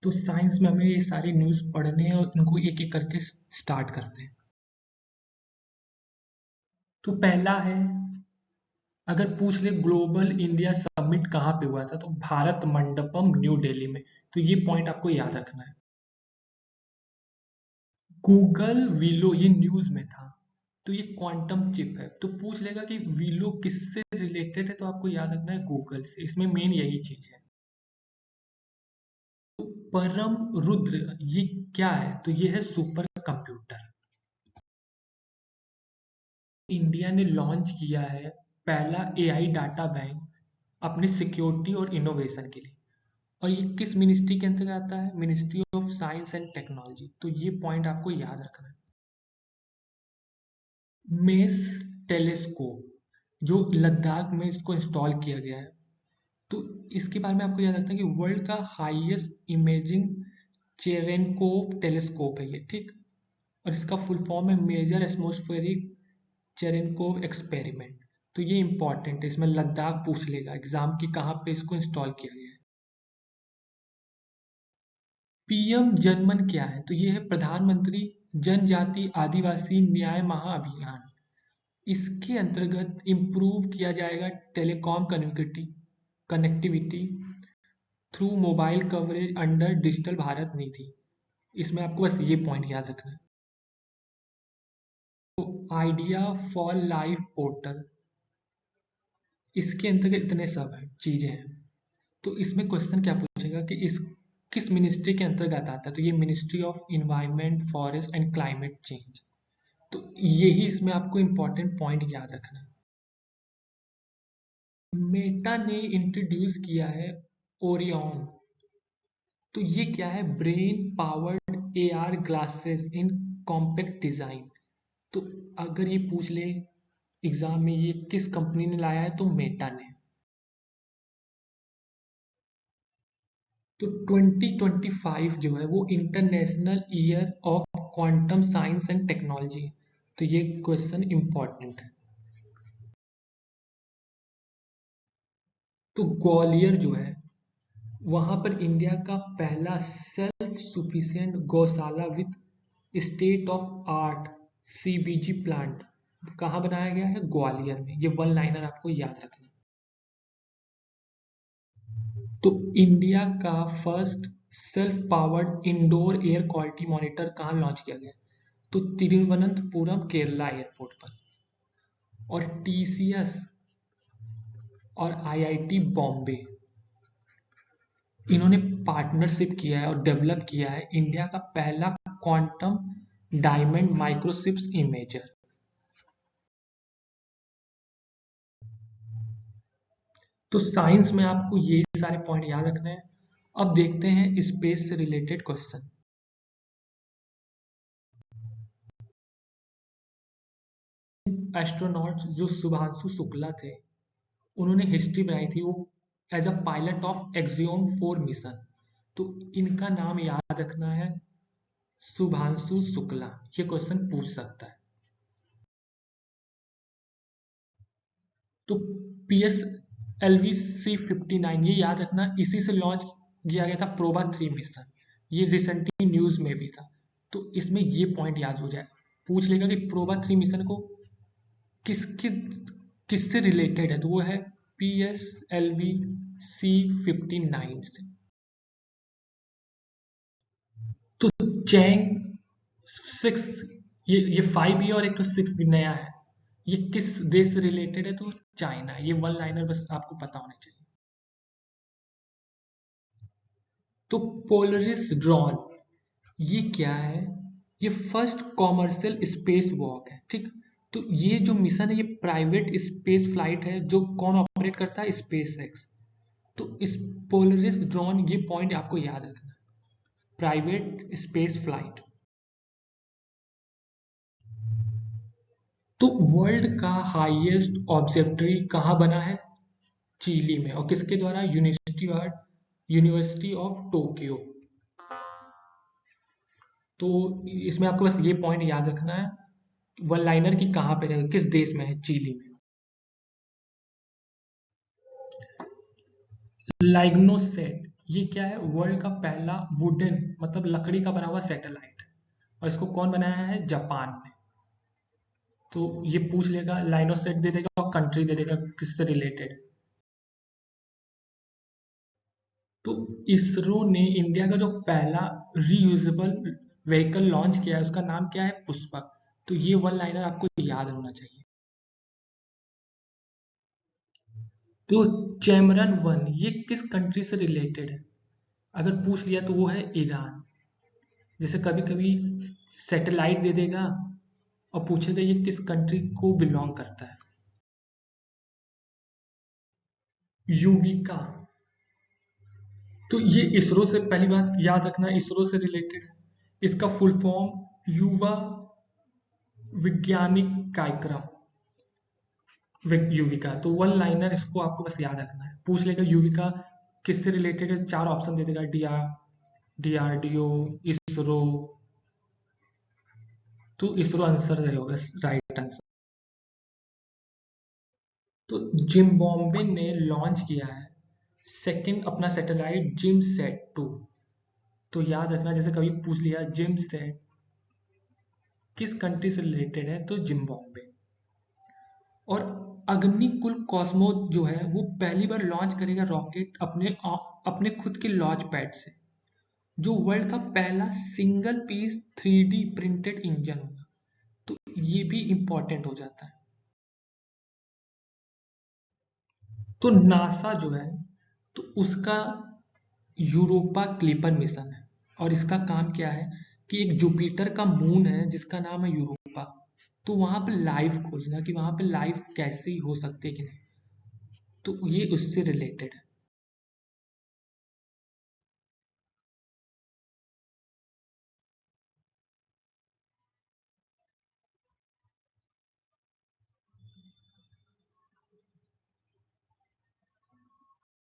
तो साइंस में हमें ये सारी न्यूज़ पढ़ने हैं और इनको एक एक करके स्टार्ट करते हैं। तो पहला है, अगर पूछ ले ग्लोबल इंडिया समिट कहाँ पे हुआ था, तो भारत मंडपम न्यू दिल्ली में। तो ये पॉइंट आपको याद रखना है। गूगल विलो ये न्यूज़ में था। तो ये क्वांटम चिप है, तो पूछ लेगा कि विलो किससे रिलेटेड है, तो आपको याद रखना है गूगल से। इसमें मेन यही चीज है। तो परम रुद्र ये क्या है, तो ये है सुपर कंप्यूटर। इंडिया ने लॉन्च किया है पहला एआई डाटा बैंक अपनी सिक्योरिटी और इनोवेशन के लिए। और ये किस मिनिस्ट्री के अंतर्गत आता है? Ministry of science and technology. तो ये पॉइंट आपको याद रखना है। मेस टेलीस्कोप जो लद्दाख में इसको इंस्टॉल किया गया है, तो इसके बारे में आपको याद रखना है कि वर्ल्ड का हाईएस्ट इमेजिंग चेरेनकोव टेलीस्कोप है ये, ठीक। और इसका फुल फॉर्म है मेजर एटमॉस्फेरिक चेरेनकोव एक्सपेरिमेंट। तो ये इंपॉर्टेंट है, इसमें लद्दाख पूछ लेगा एग्जाम की कहाँ पे इसको इंस्टॉल किया गया है। पीएम जनमन क्या है, तो ये है प्रधानमंत्री जनजाति आदिवासी न्याय महाअभियान। इसके अंतर्गत इम्प्रूव किया जाएगा telecom connectivity through mobile coverage under digital Bharat नीति। इसमें आपको बस ये पॉइंट याद रखना है। तो आइडिया फॉर लाइफ पोर्टल, इसके अंतर्गत इतने सब है चीजें हैं। तो इसमें क्वेश्चन क्या पूछेगा कि इस किस मिनिस्ट्री के अंतर्गत आता है, तो ये ministry of environment forest and climate change. तो यही इसमें आपको इंपॉर्टेंट पॉइंट याद रखना है। मेटा ने इंट्रोड्यूस किया है ओरियन। तो ये क्या है? ब्रेन पावर्ड एआर ग्लासेस इन कॉम्पैक्ट डिजाइन। तो अगर ये पूछ ले एग्जाम में ये किस कंपनी ने लाया है, तो मेटा ने। तो 2025 जो है वो international year of quantum science and technology. तो ये क्वेश्चन इंपॉर्टेंट है। तो ग्वालियर जो है वहां पर इंडिया का पहला सेल्फ सुफिशिएंट गौशाला with state of art CBG plant कहाँ बनाया गया है? ग्वालियर में। ये वन लाइनर आपको याद रखना। तो इंडिया का first self powered indoor air quality monitor कहाँ लॉन्च किया गया? तो तिरुवनंतपुरम केरला एयरपोर्ट पर। और टीसीएस और आईआईटी बॉम्बे इन्होंने पार्टनरशिप किया है और डेवलप किया है इंडिया का पहला क्वांटम डायमंड माइक्रोचिप्स इमेजर। तो साइंस में आपको ये सारे पॉइंट याद रखने हैं। अब देखते हैं स्पेस से रिलेटेड क्वेश्चन। एस्ट्रोनॉट्स जो शुभांशु शुक्ला थे, उन्होंने हिस्ट्री बनाई थी वो as a pilot of Axiom 4 mission. तो इनका नाम याद रखना है शुभांशु शुक्ला। ये क्वेश्चन पूछ सकता है। तो P S L V C-59 ये याद रखना, इसी से लॉन्च किया गया था प्रोबा 3 मिशन। ये रिसेंटली न्यूज में भी था। तो इसमें ये पॉइंट याद हो जाए। पूछ लेगा कि प्रोबा 3 मिशन को किसके किससे रिलेटेड है, तो वो है PSLV C-59 से। तो चैंग 6 ये 5 भी और एक तो 6 भी नया है। ये किस देश से रिलेटेड है, तो चाइना। ये वन लाइनर बस आपको पता होना चाहिए। तो पोलरिस ड्रॉन ये क्या है? ये फर्स्ट कॉमर्शियल स्पेस वॉक है, ठीक। तो ये जो मिशन है ये प्राइवेट स्पेस फ्लाइट है, जो कौन ऑपरेट करता है? Space x. तो इस पोलरिस ड्रॉन ये पॉइंट आपको याद रखना, प्राइवेट स्पेस फ्लाइट। तो वर्ल्ड का हाईएस्ट ऑब्जर्वेटरी कहाँ बना है? चिली में। और किसके द्वारा? University of Tokyo. तो इसमें आपको बस ये पॉइंट याद रखना है वन लाइनर की कहाँ पे रहेगा, किस देश में है? चिली में। लाइग्नोसेट ये क्या है, वर्ल्ड का पहला वुडन मतलब लकड़ी का बना हुआ सैटेलाइट, और इसको कौन बनाया है, जापान ने। तो ये पूछ लेगा, लाइन ऑफ साइट दे देगा और कंट्री दे देगा किससे रिलेटेड। तो इसरो ने इंडिया का जो पहला रीयूजेबल व्हीकल लॉन्च किया है उसका नाम क्या है, पुष्पक। तो ये वन लाइनर आपको याद होना चाहिए। तो चैमरन 1 ये किस कंट्री से रिलेटेड है, अगर पूछ लिया तो वो है ईरान। जैसे कभी कभी सैटेलाइट दे देगा और पूछेगा ये किस कंट्री को बिलोंग करता है। यूविका, तो ये इसरो से, पहली बात याद रखना, इसरो से रिलेटेड है। इसका फुल फॉर्म युवा वैज्ञानिक कार्यक्रम, युविका। तो वन लाइनर इसको आपको बस याद रखना है। पूछ लेगा युविका किससे रिलेटेड है, चार ऑप्शन दे देगा, डीआरडीओ, इसरो। तो इसरो आंसर सही होगा, राइट आंसर। तो जिम्बाब्वे ने लॉन्च किया है सेकंड अपना सैटेलाइट जिमसैट 2। तो याद रखना, जैसे कभी पूछ लिया जिमसैट किस कंट्री से रिलेटेड है, तो जिम्बाब्वे। और अग्निकुल कॉस्मो जो है वो पहली बार लॉन्च करेगा रॉकेट अपने खुद के लॉन्च पैड से, जो वर्ल्ड का पहला single piece 3D printed engine होगा। तो ये भी इंपॉर्टेंट हो जाता है। तो नासा जो है, तो उसका यूरोपा क्लिपर मिशन है, और इसका काम क्या है कि एक जुपिटर का मून है जिसका नाम है यूरोपा। तो वहां पे लाइफ खोजना कि वहां पे लाइफ कैसी हो सकती है कि नहीं, तो ये उससे रिलेटेड है।